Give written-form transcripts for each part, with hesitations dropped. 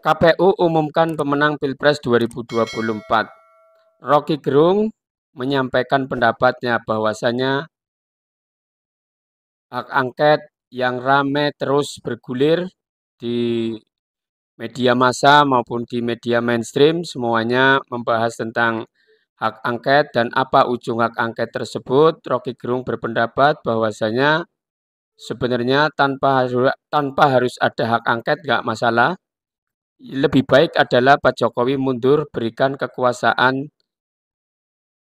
KPU umumkan pemenang Pilpres 2024. Rocky Gerung menyampaikan pendapatnya bahwasanya hak angket yang rame terus bergulir di media massa maupun di media mainstream semuanya membahas tentang hak angket dan apa ujung hak angket tersebut. Rocky Gerung berpendapat bahwasanya sebenarnya tanpa harus ada hak angket nggak masalah. Lebih baik adalah Pak Jokowi mundur, berikan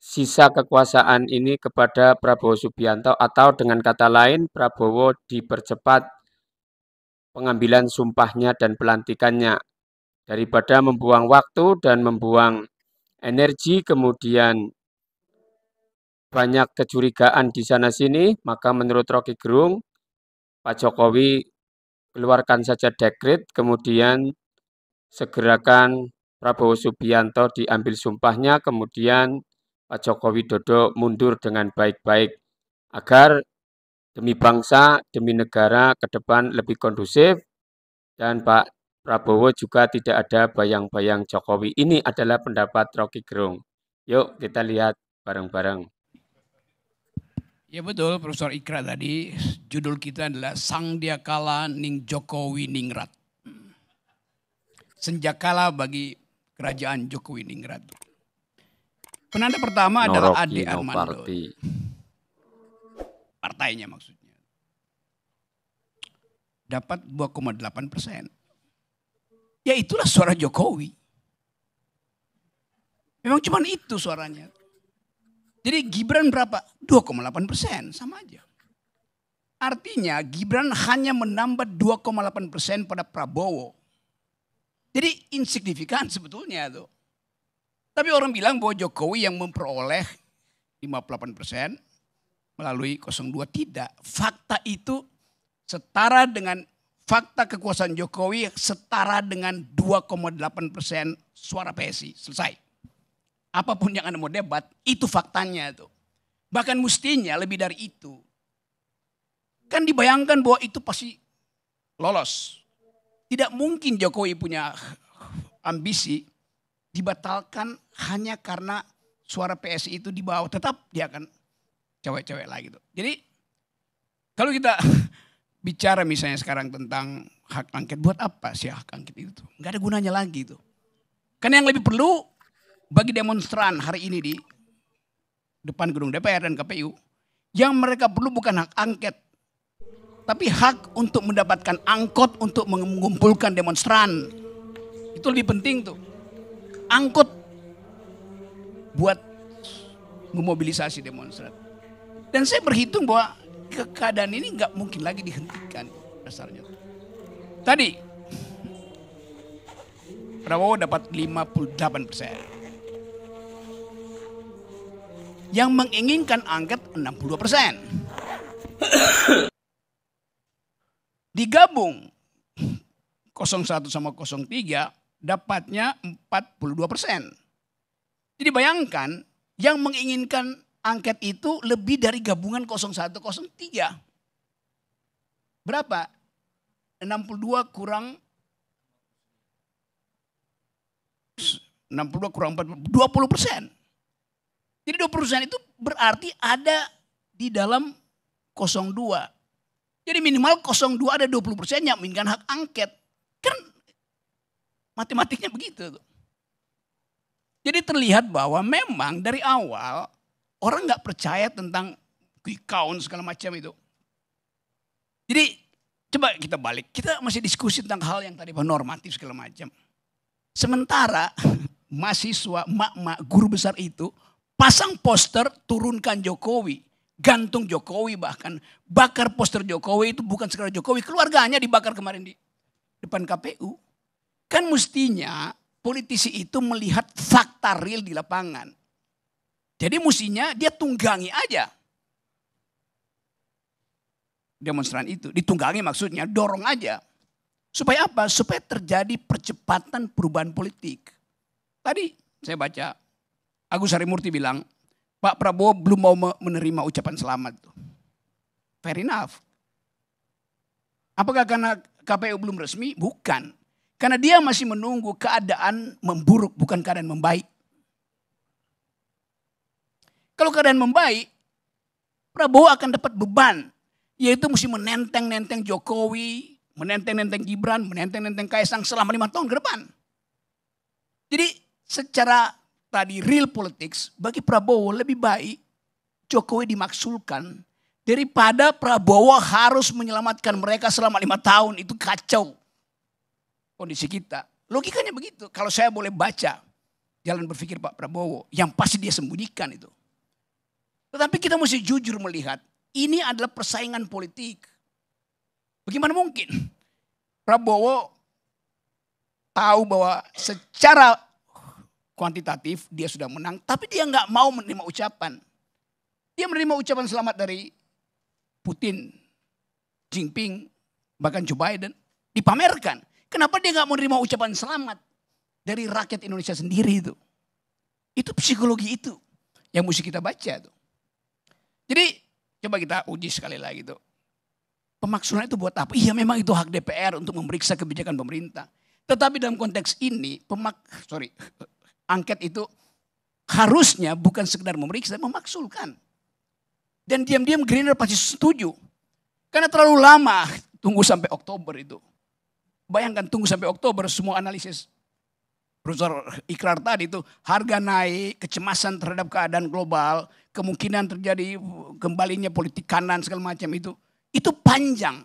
sisa kekuasaan ini kepada Prabowo Subianto atau dengan kata lain Prabowo dipercepat pengambilan sumpahnya dan pelantikannya. Daripada membuang waktu dan membuang energi kemudian banyak kecurigaan di sana-sini, maka menurut Rocky Gerung, Pak Jokowi keluarkan saja dekret, kemudian segerakan Prabowo Subianto diambil sumpahnya, kemudian Pak Joko Widodo mundur dengan baik-baik agar demi bangsa, demi negara ke depan lebih kondusif dan Pak Prabowo juga tidak ada bayang-bayang Jokowi. Ini adalah pendapat Rocky Gerung. Yuk kita lihat bareng-bareng. Ya betul, Profesor Ikra tadi judul kita adalah Sang Diakala Ning Jokowi Ningrat. Senjakala bagi kerajaan Jokowi Ningrat. Penanda pertama adalah Ade Armando. Partainya maksudnya. Dapat 2,8%. Ya itulah suara Jokowi. Memang cuma itu suaranya. Jadi Gibran berapa? 2,8%, sama aja. Artinya Gibran hanya menambah 2,8% pada Prabowo. Jadi insignifikan sebetulnya tuh. Tapi orang bilang bahwa Jokowi yang memperoleh 58% melalui 02 tidak. Fakta itu setara dengan fakta kekuasaan Jokowi setara dengan 2,8% suara PSI. Selesai. Apapun yang Anda mau debat, itu faktanya tuh. Bahkan mestinya lebih dari itu. Kan dibayangkan bahwa itu pasti lolos. Tidak mungkin Jokowi punya ambisi dibatalkan hanya karena suara PSI itu di bawah. Tetap dia akan cewek-cewek lagi tuh. Jadi kalau kita bicara misalnya sekarang tentang hak angket, buat apa sih hak angket itu? Nggak ada gunanya lagi tuh. Karena yang lebih perlu bagi demonstran hari ini di depan gedung DPR dan KPU, yang mereka perlu bukan hak angket, tapi hak untuk mendapatkan angkot untuk mengumpulkan demonstran. Itu lebih penting tuh. Angkot buat memobilisasi demonstran. Dan saya berhitung bahwa keadaan ini nggak mungkin lagi dihentikan dasarnya. Tadi Prabowo dapat 58%. Yang menginginkan angket 62%. Digabung 01 sama 03 dapatnya 42%. Jadi bayangkan yang menginginkan angket itu lebih dari gabungan 01, 03. Berapa? 62 kurang 40, 20%. Jadi 20% itu berarti ada di dalam 02. Jadi minimal 02 ada 20% yang menginginkan hak angket. Kan matematiknya begitu tuh. Jadi terlihat bahwa memang dari awal orang nggak percaya tentang quick count segala macam itu. Jadi coba kita balik, kita masih diskusi tentang hal yang tadi normatif segala macam. Sementara mahasiswa, mak-mak, guru besar itu pasang poster turunkan Jokowi, gantung Jokowi, bahkan bakar poster Jokowi. Itu bukan sekedar Jokowi, keluarganya dibakar kemarin di depan KPU. Kan mestinya politisi itu melihat fakta real di lapangan. Jadi mestinya dia tunggangi aja demonstran itu. Ditunggangi maksudnya dorong aja. Supaya apa? Supaya terjadi percepatan perubahan politik. Tadi saya baca Agus Harimurti bilang, Pak Prabowo belum mau menerima ucapan selamat. Fair enough. Apakah karena KPU belum resmi? Bukan. Karena dia masih menunggu keadaan memburuk, bukan keadaan membaik. Kalau keadaan membaik, Prabowo akan dapat beban. Yaitu mesti menenteng-nenteng Jokowi, menenteng-nenteng Gibran, menenteng-nenteng Kaisang selama 5 tahun ke depan. Jadi secara tadi real politics, bagi Prabowo lebih baik Jokowi dimaksulkan daripada Prabowo harus menyelamatkan mereka selama 5 tahun. Itu kacau kondisi kita. Logikanya begitu. Kalau saya boleh baca jalan berpikir Pak Prabowo, yang pasti dia sembunyikan itu. Tetapi kita mesti jujur melihat, ini adalah persaingan politik. Bagaimana mungkin Prabowo tahu bahwa secara kuantitatif dia sudah menang, tapi dia nggak mau menerima ucapan. Dia menerima ucapan selamat dari Putin, Jinping, bahkan Joe Biden, dipamerkan. Kenapa dia nggak menerima ucapan selamat dari rakyat Indonesia sendiri itu? Itu psikologi itu yang mesti kita baca tuh. Jadi coba kita uji sekali lagi tuh. Pemaksulan itu buat apa? Iya memang itu hak DPR untuk memeriksa kebijakan pemerintah. Tetapi dalam konteks ini angket itu harusnya bukan sekedar memeriksa, memaksulkan. Dan diam-diam Gerindra pasti setuju. Karena terlalu lama tunggu sampai Oktober itu. Bayangkan tunggu sampai Oktober semua analisis Profesor Ikrar tadi itu harga naik, kecemasan terhadap keadaan global, kemungkinan terjadi kembalinya politik kanan segala macam itu panjang.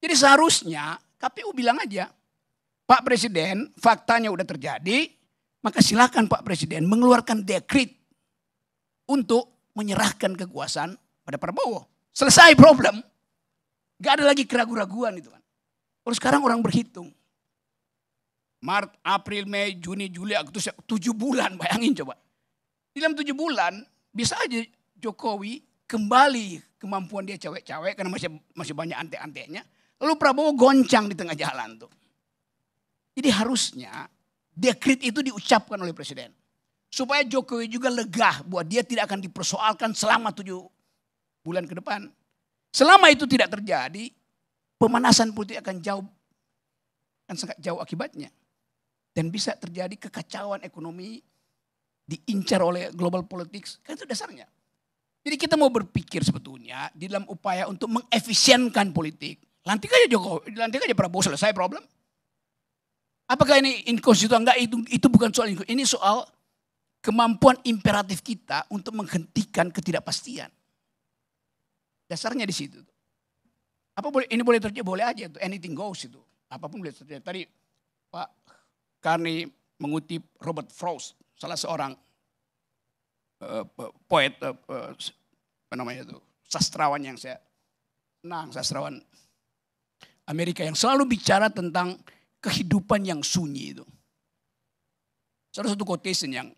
Jadi seharusnya KPU bilang aja, Pak Presiden faktanya udah terjadi, maka silakan Pak Presiden mengeluarkan dekret untuk menyerahkan kekuasaan pada Prabowo. Selesai problem. Gak ada lagi keraguan-raguan itu kan. Kalau sekarang orang berhitung. Maret, April, Mei, Juni, Juli, Agustus, 7 bulan bayangin coba. Di dalam 7 bulan bisa aja Jokowi kembali kemampuan dia cewek-cewek karena masih banyak ante-antenya. Lalu Prabowo goncang di tengah jalan tuh. Jadi harusnya dekret itu diucapkan oleh Presiden. Supaya Jokowi juga lega bahwa dia tidak akan dipersoalkan selama 7 bulan ke depan. Selama itu tidak terjadi, pemanasan politik akan sangat jauh akibatnya. Dan bisa terjadi kekacauan ekonomi diincar oleh global politics. Kan itu dasarnya. Jadi kita mau berpikir sebetulnya di dalam upaya untuk mengefisienkan politik. Lantik aja Jokowi, lantik aja Prabowo, selesai problem. Apakah ini inkonstitusional? Enggak, itu bukan soal itu. Ini soal kemampuan imperatif kita untuk menghentikan ketidakpastian. Dasarnya di situ. Ini boleh terjadi, boleh aja itu. Anything goes itu. Apapun boleh terjadi. Tadi Pak Karni mengutip Robert Frost, salah seorang poet, sastrawan yang saya senang, sastrawan Amerika yang selalu bicara tentang kehidupan yang sunyi itu. Salah satu quotation yang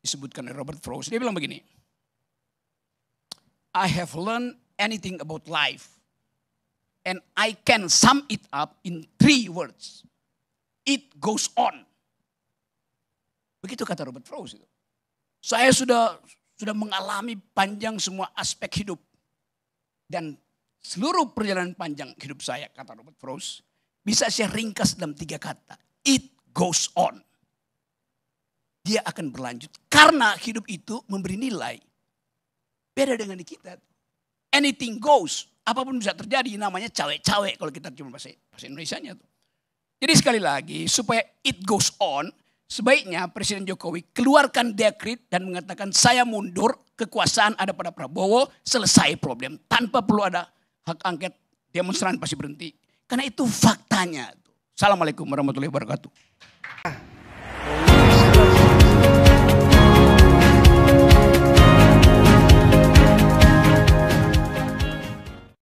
disebutkan oleh Robert Frost, dia bilang begini, I have learned anything about life and I can sum it up in 3 words. It goes on. Begitu kata Robert Frost itu. Saya sudah mengalami panjang semua aspek hidup. Dan seluruh perjalanan panjang hidup saya, kata Robert Frost, bisa saya ringkas dalam 3 kata. It goes on. Dia akan berlanjut. Karena hidup itu memberi nilai. Beda dengan di kita. Anything goes. Apapun bisa terjadi, namanya cawe-cawe kalau kita cuma bahasa Indonesianya tuh. Jadi sekali lagi, supaya it goes on, sebaiknya Presiden Jokowi keluarkan dekret dan mengatakan saya mundur, kekuasaan ada pada Prabowo, selesai problem. Tanpa perlu ada hak angket, demonstran pasti berhenti. Karena itu faktanya. Assalamualaikum warahmatullahi wabarakatuh.